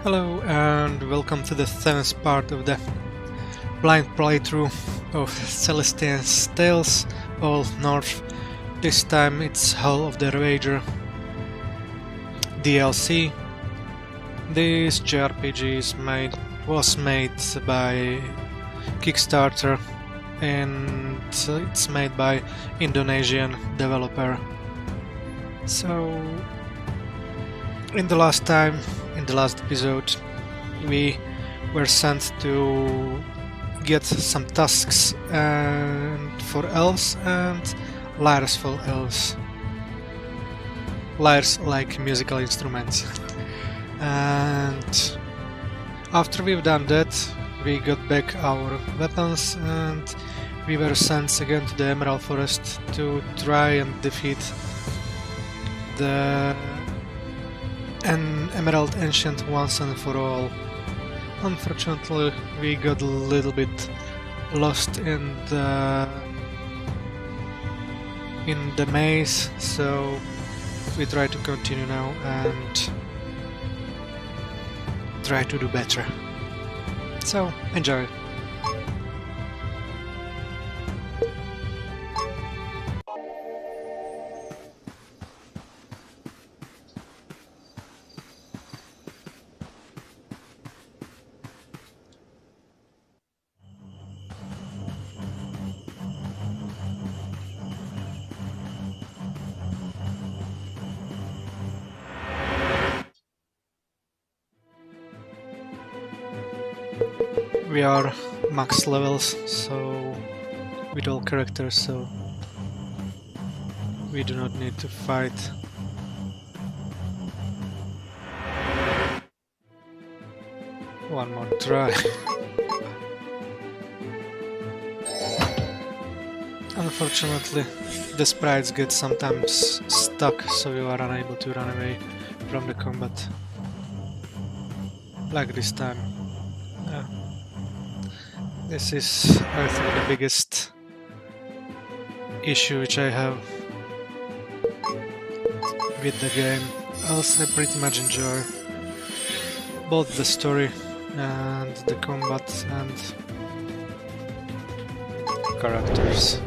Hello and welcome to the 7th part of the blind playthrough of Celestian's Tales, all North. This time it's Howl of the Ravager DLC. This JRPG was made by Kickstarter and it's made by Indonesian developer. So in the last episode, we were sent to get some tasks and for elves and lyres for elves. Lyres like musical instruments. And after we've done that, we got back our weapons and we were sent again to the Emerald Forest to try and defeat an Emerald Ancient once and for all. Unfortunately, we got a little bit lost in the maze, so we try to continue now and try to do better. So, enjoy! We are max levels, so with all characters, so we do not need to fight. One more try. Unfortunately, the sprites get sometimes stuck, so you are unable to run away from the combat. Like this time. This is, I think, the biggest issue which I have with the game. Else I pretty much enjoy both the story and the combat and characters.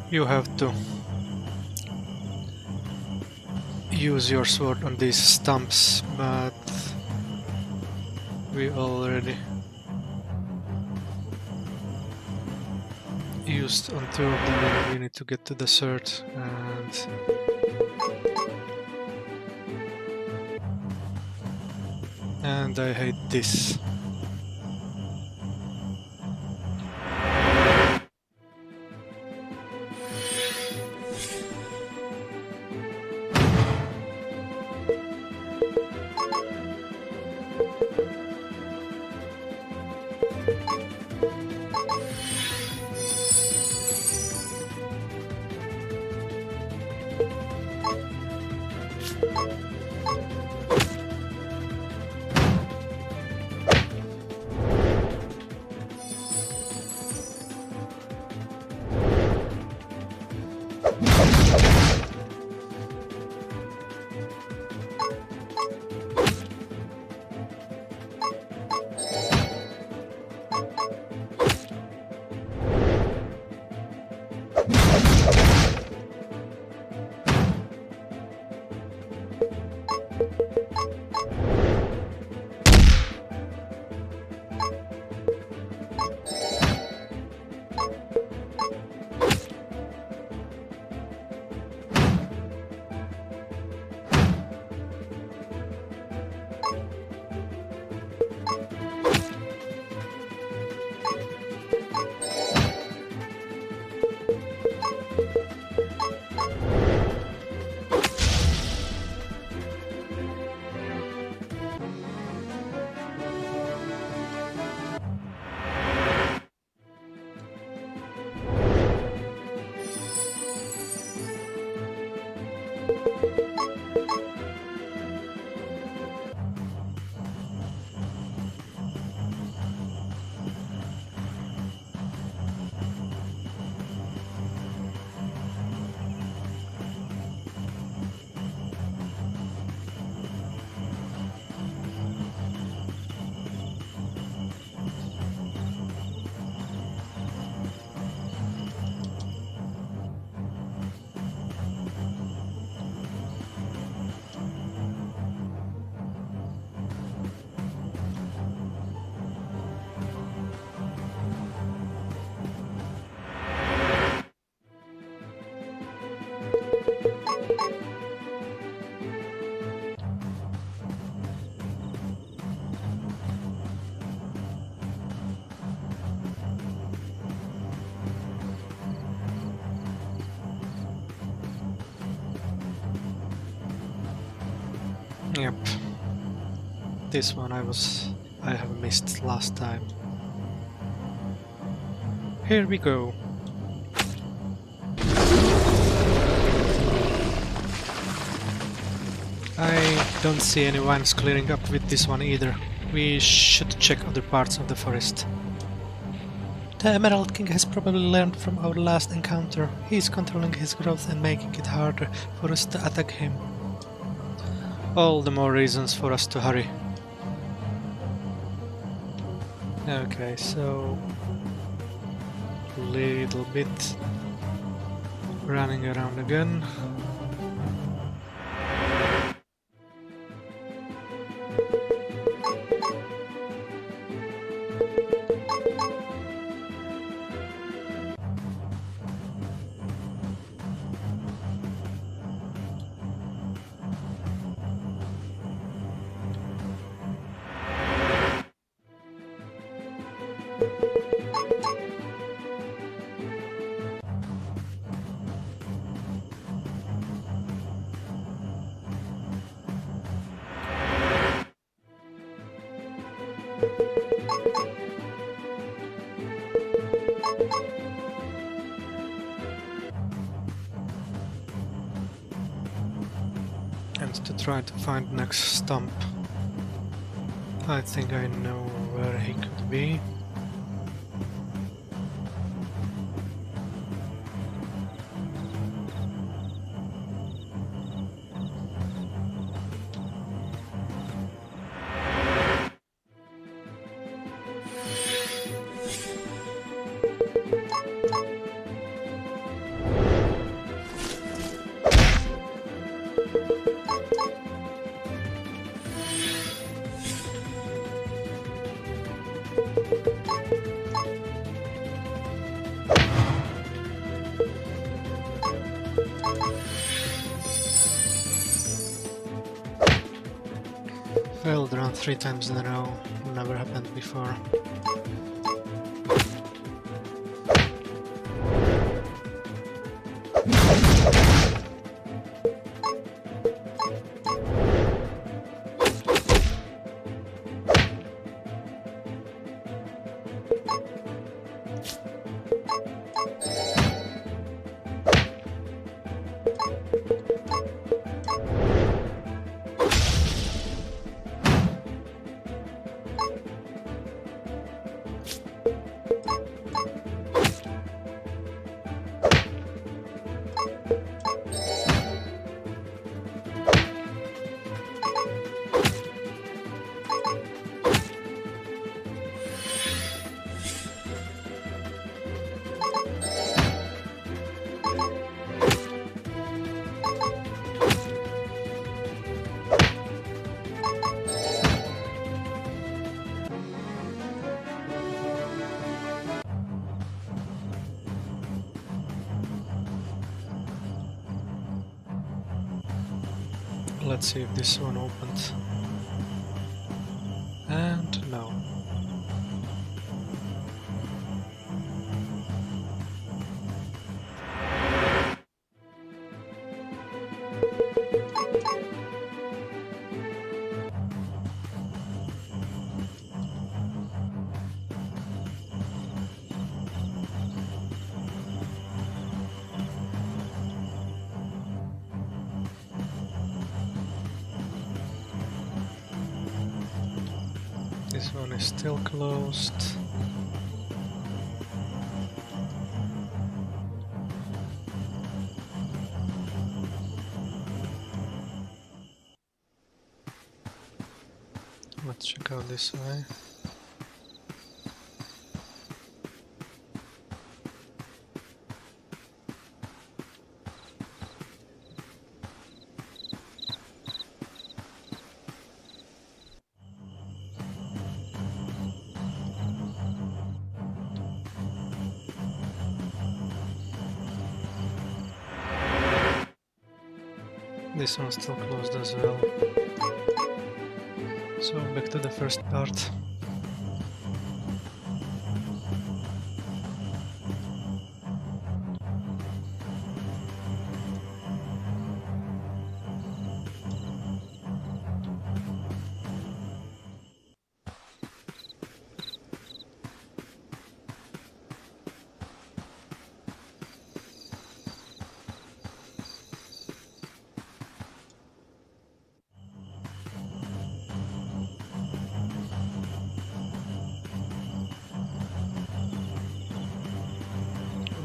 You have to use your sword on these stumps, but we already used on 2 of them and we need to get to the third, and I hate this. Yep. This one I have missed last time. Here we go. I don't see any vines clearing up with this one either. We should check other parts of the forest. The Emerald King has probably learned from our last encounter. He is controlling his growth and making it harder for us to attack him. All the more reasons for us to hurry. Okay, so... little bit... running around again. And to try to find the next stump. I think I know where he could be. Failed around 3 times in a row. Never happened before. Let's see if this one opened. And no. This one is still closed. Let's check out this way. This one's still closed as well. So back to the first part.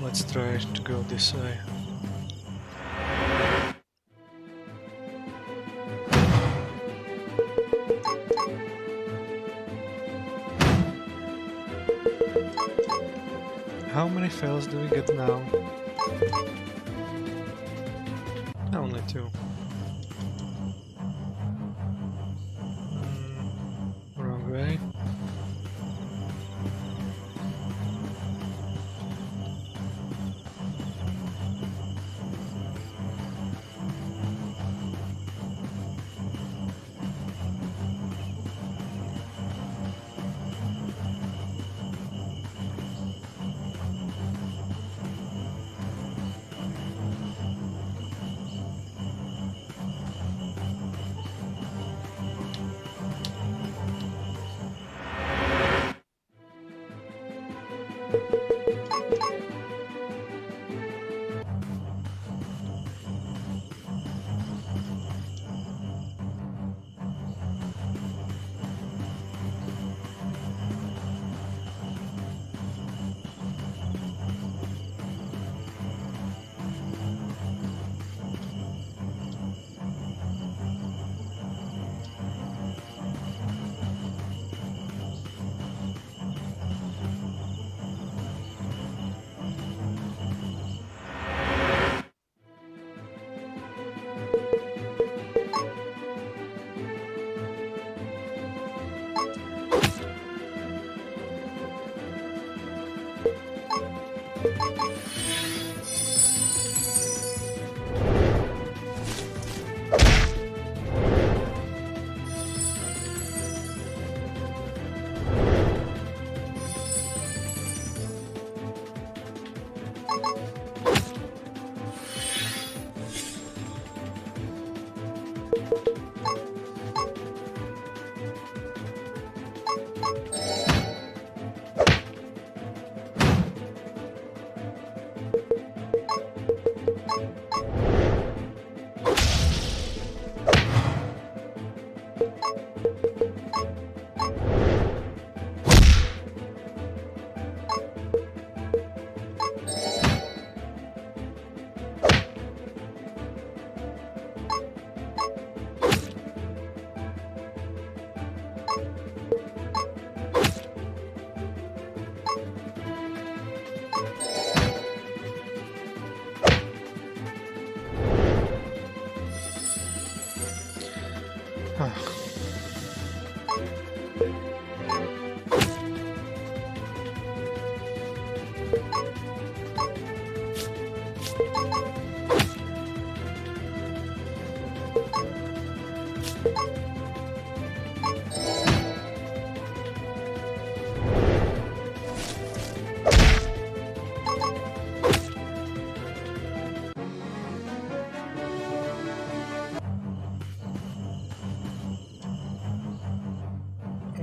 Let's try to go this way. How many fails do we get now? Only 2. Wrong way.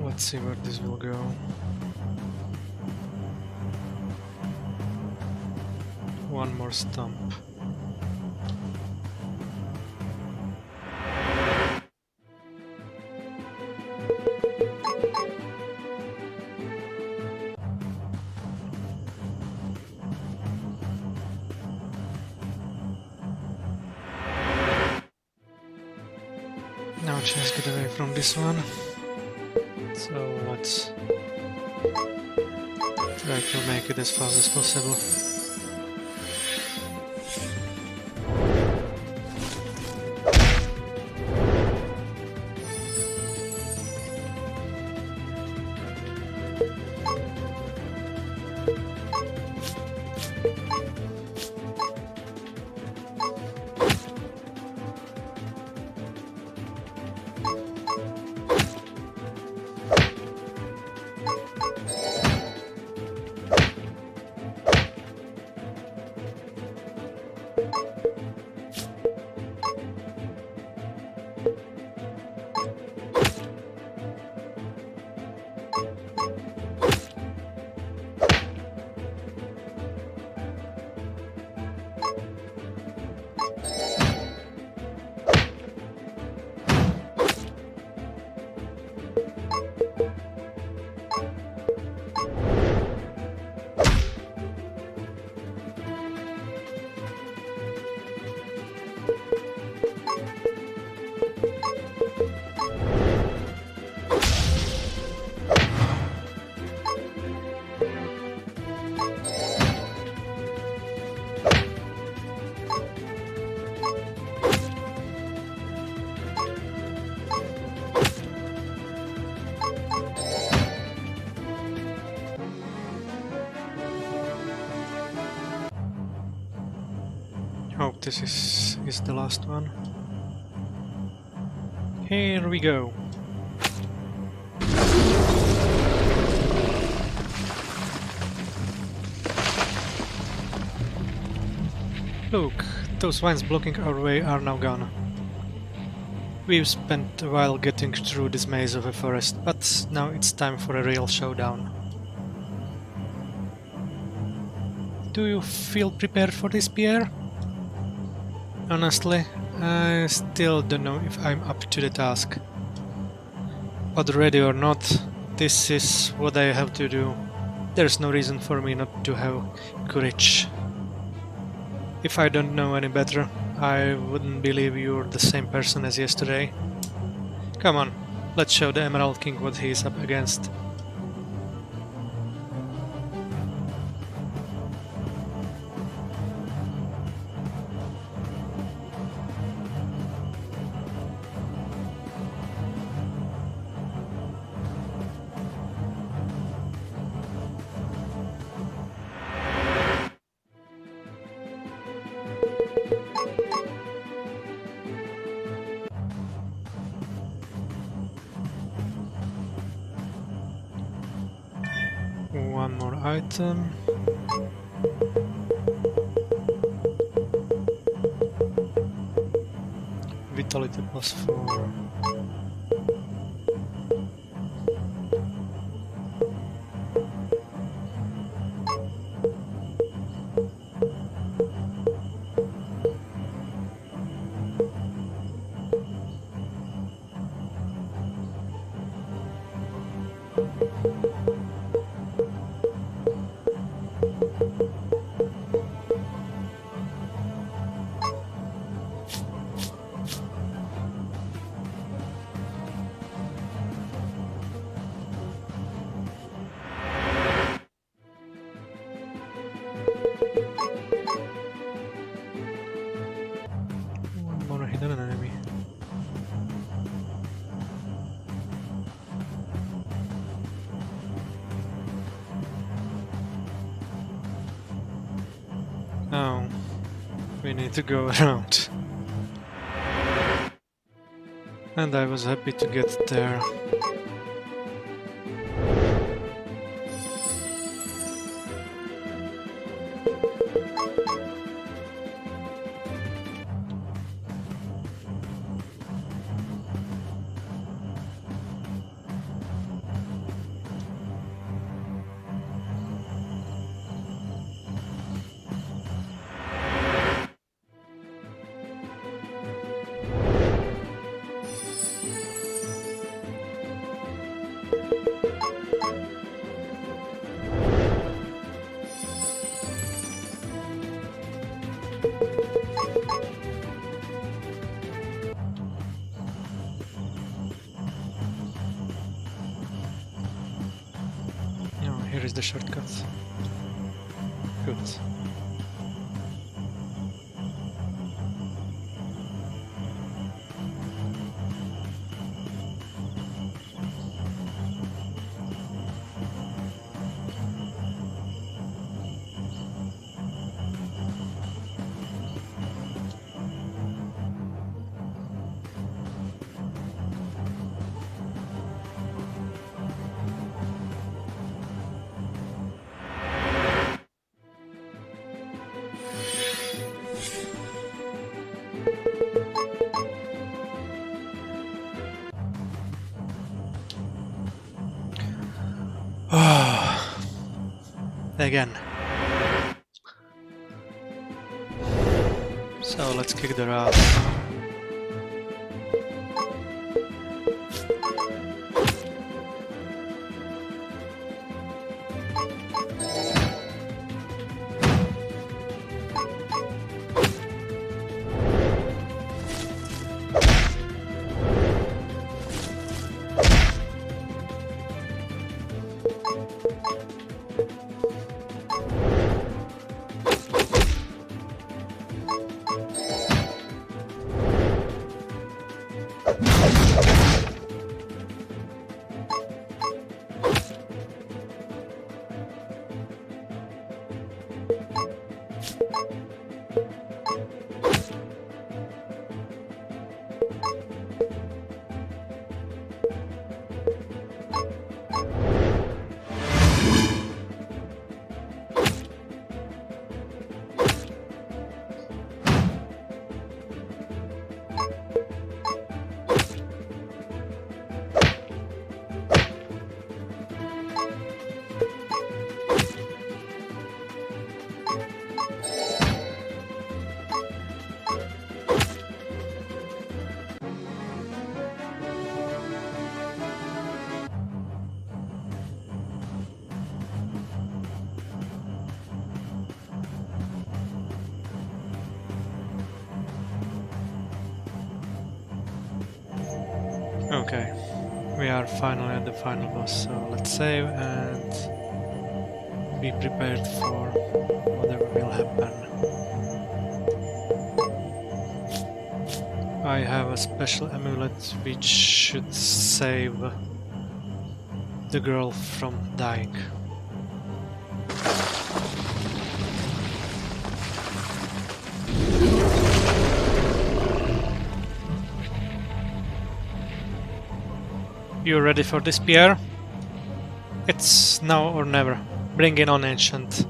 Let's see where this will go. One more stump. Now just get away from this one. So let's try to make it as fast as possible. Hope this is the last one. Here we go. Look, those vines blocking our way are now gone. We've spent a while getting through this maze of a forest, but now it's time for a real showdown. Do you feel prepared for this, Pierre? Honestly, I still don't know if I'm up to the task. But ready or not, this is what I have to do. There's no reason for me not to have courage. If I don't know any better, I wouldn't believe you're the same person as yesterday. Come on, let's show the Emerald King what he's up against. One more item. Vitality +4. One more hidden enemy. Oh, we need to go around. And I was happy to get there. Here is the shortcut. Good. Again. So let's kick their ass. Okay, we are finally at the final boss, so let's save and be prepared for whatever will happen. I have a special amulet which should save the girl from dying. You ready for this, Pierre? It's now or never. Bring it on, Ancient.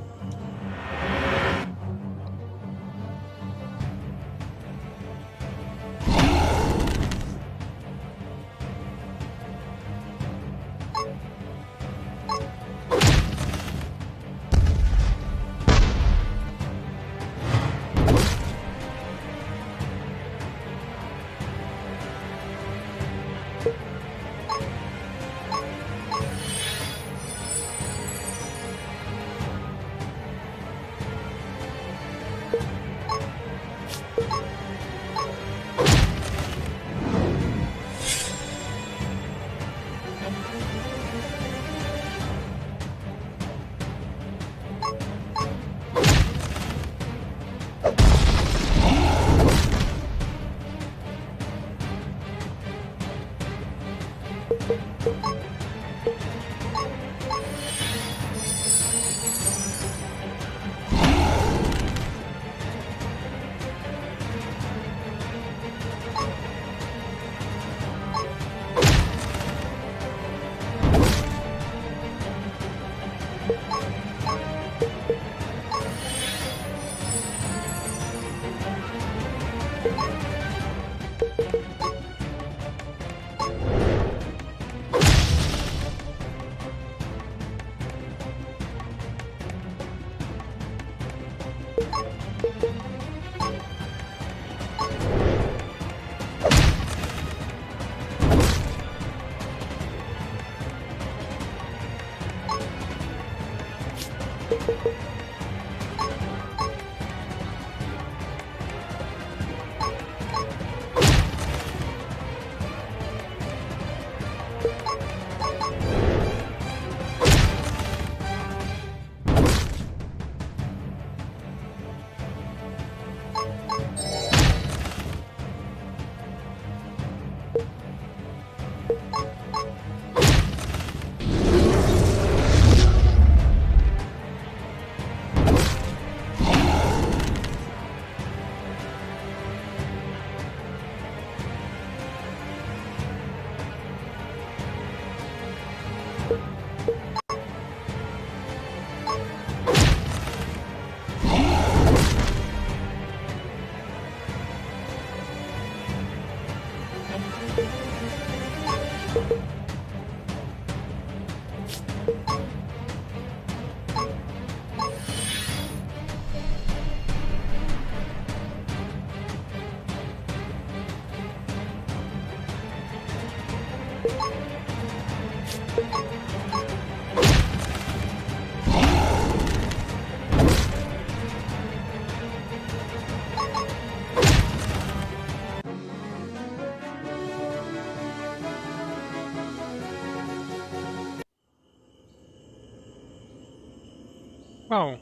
Wow.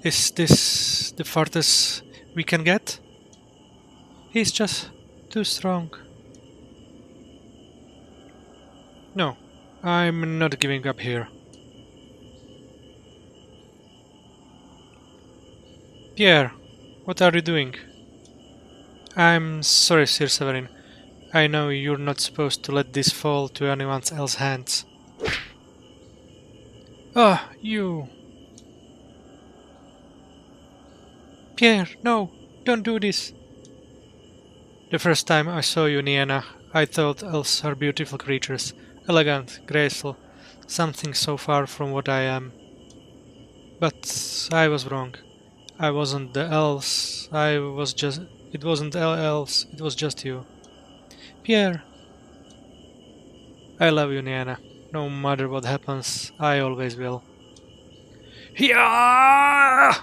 Is this the farthest we can get? He's just too strong. No, I'm not giving up here. Pierre, what are you doing? I'm sorry, Sir Severin. I know you're not supposed to let this fall to anyone else's hands. Ah, you! Pierre, no! Don't do this! The first time I saw you, Niena, I thought elves are beautiful creatures. Elegant, graceful, something so far from what I am. But I was wrong. I wasn't the elves, it wasn't elves, it was just you. Pierre! I love you, Niena. No matter what happens, I always will. Yeah!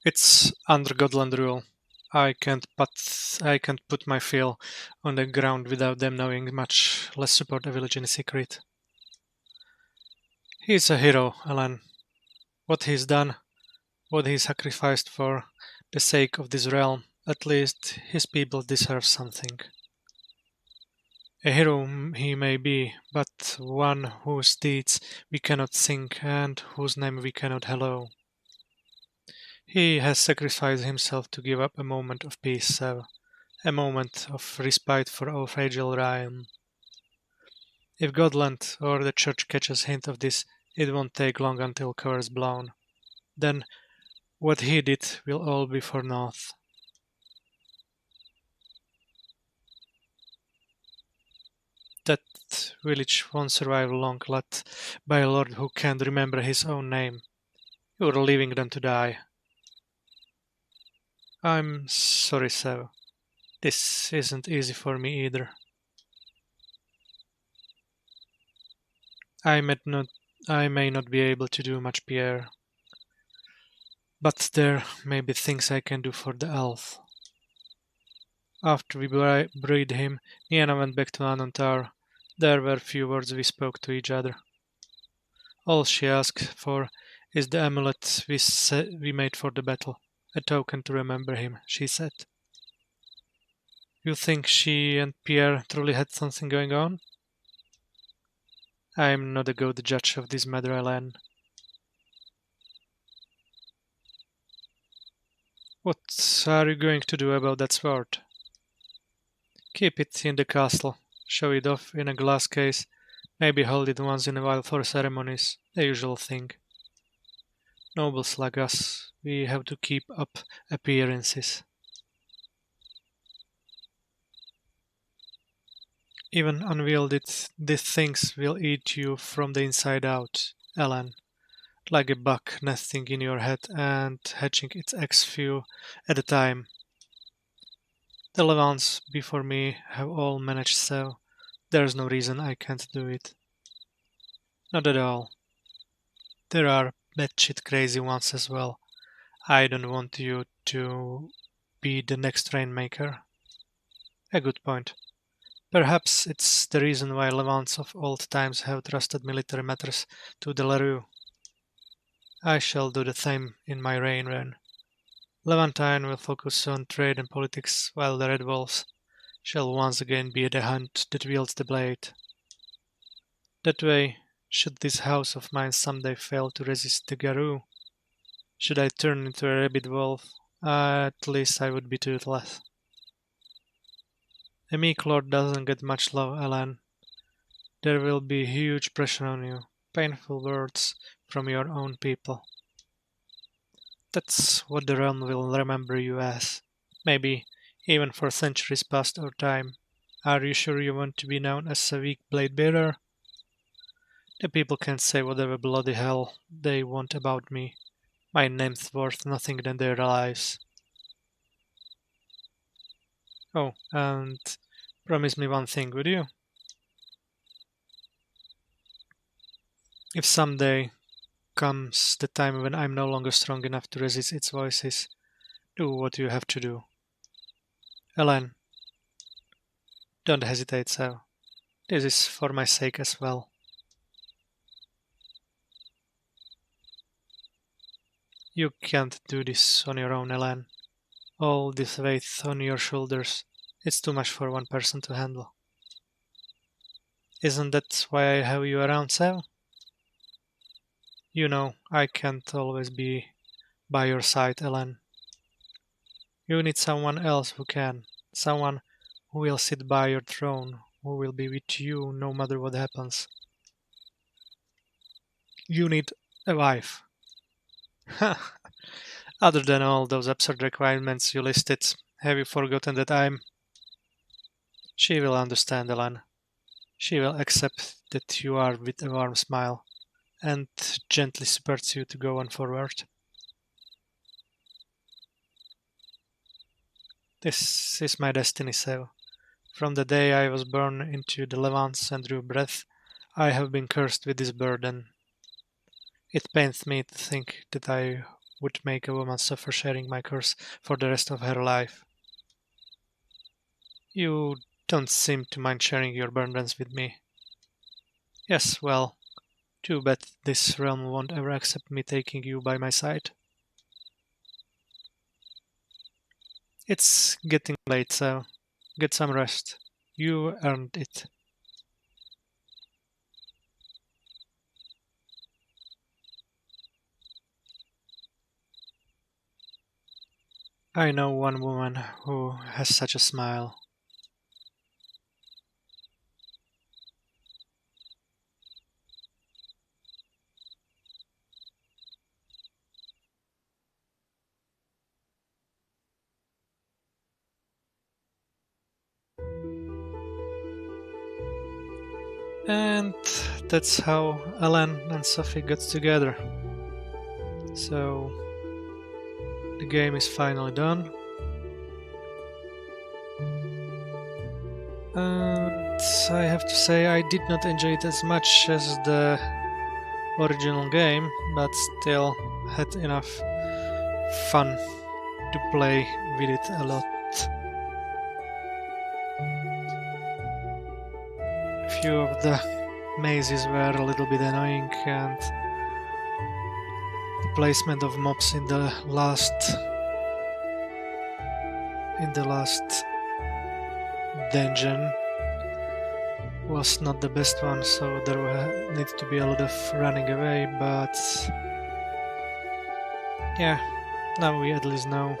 It's under Godland rule. I can't put my feel on the ground without them knowing, much less support a village in secret. He's a hero, Alan. What he's done, what he sacrificed for the sake of this realm, at least his people deserve something. A hero he may be, but one whose deeds we cannot think and whose name we cannot hallow. He has sacrificed himself to give up a moment of peace, so a moment of respite for our fragile realm. If Godland or the Church catches hint of this, it won't take long until cover's blown. Then what he did will all be for naught. That village won't survive long, led by a lord who can't remember his own name. You're leaving them to die. I'm sorry, Sev. This isn't easy for me either. I may not, I may not be able to do much, Pierre, but there may be things I can do for the elf. After we buried him, Niana went back to Anantar. There were few words we spoke to each other. All she asked for is the amulet we made for the battle, a token to remember him, she said. You think she and Pierre truly had something going on? I am not a good judge of this matter, Ellen. What are you going to do about that sword? Keep it in the castle, show it off in a glass case, maybe hold it once in a while for ceremonies, the usual thing. Nobles like us, we have to keep up appearances. Even unwielded, these things will eat you from the inside out, Ellen, like a bug nesting in your head and hatching its eggs few at a time. The Levants before me have all managed so. There's no reason I can't do it. Not at all. There are batshit crazy ones as well. I don't want you to be the next rainmaker. A good point. Perhaps it's the reason why Levants of old times have trusted military matters to the LaRue. I shall do the same in my reign. Levantine will focus on trade and politics, while the Red Wolves shall once again be the hand that wields the blade. That way, should this house of mine someday fail to resist the Garou, should I turn into a rabid wolf, at least I would be toothless. A meek lord doesn't get much love, Alan. There will be huge pressure on you, painful words from your own people. That's what the realm will remember you as. Maybe even for centuries past our time. Are you sure you want to be known as a weak blade bearer? The people can say whatever bloody hell they want about me. My name's worth nothing than their lives. Oh, and promise me one thing, would you? If someday comes the time when I'm no longer strong enough to resist its voices, do what you have to do. Ellen, don't hesitate, so. This is for my sake as well. You can't do this on your own, Ellen. All this weight on your shoulders, it's too much for one person to handle. Isn't that why I have you around, Sal? You know, I can't always be by your side, Ellen. You need someone else who can. Someone who will sit by your throne, who will be with you no matter what happens. You need a wife. Other than all those absurd requirements you listed, have you forgotten that I'm... She will understand, Ellen. She will accept that you are with a warm smile, and gently supports you to go on forward. This is my destiny, Sev. From the day I was born into the Levants and drew breath, I have been cursed with this burden. It pains me to think that I would make a woman suffer sharing my curse for the rest of her life. You don't seem to mind sharing your burdens with me. Yes, well, too bad this realm won't ever accept me taking you by my side. It's getting late, so get some rest. You earned it. I know one woman who has such a smile. And that's how Alan and Sophie got together. So the game is finally done. And I have to say I did not enjoy it as much as the original game, but still had enough fun to play with it a lot. Few of the mazes were a little bit annoying, and the placement of mobs in the last dungeon was not the best one, so there needs to be a lot of running away, but yeah, now we at least know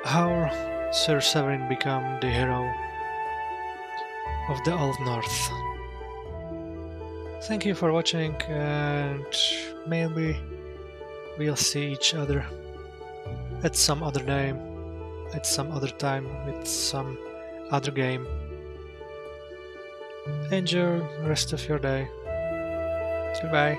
how Sir Severin became the hero of the Old North. Thank you for watching, and maybe we'll see each other at some other day, at some other time, with some other game. Enjoy the rest of your day. Goodbye.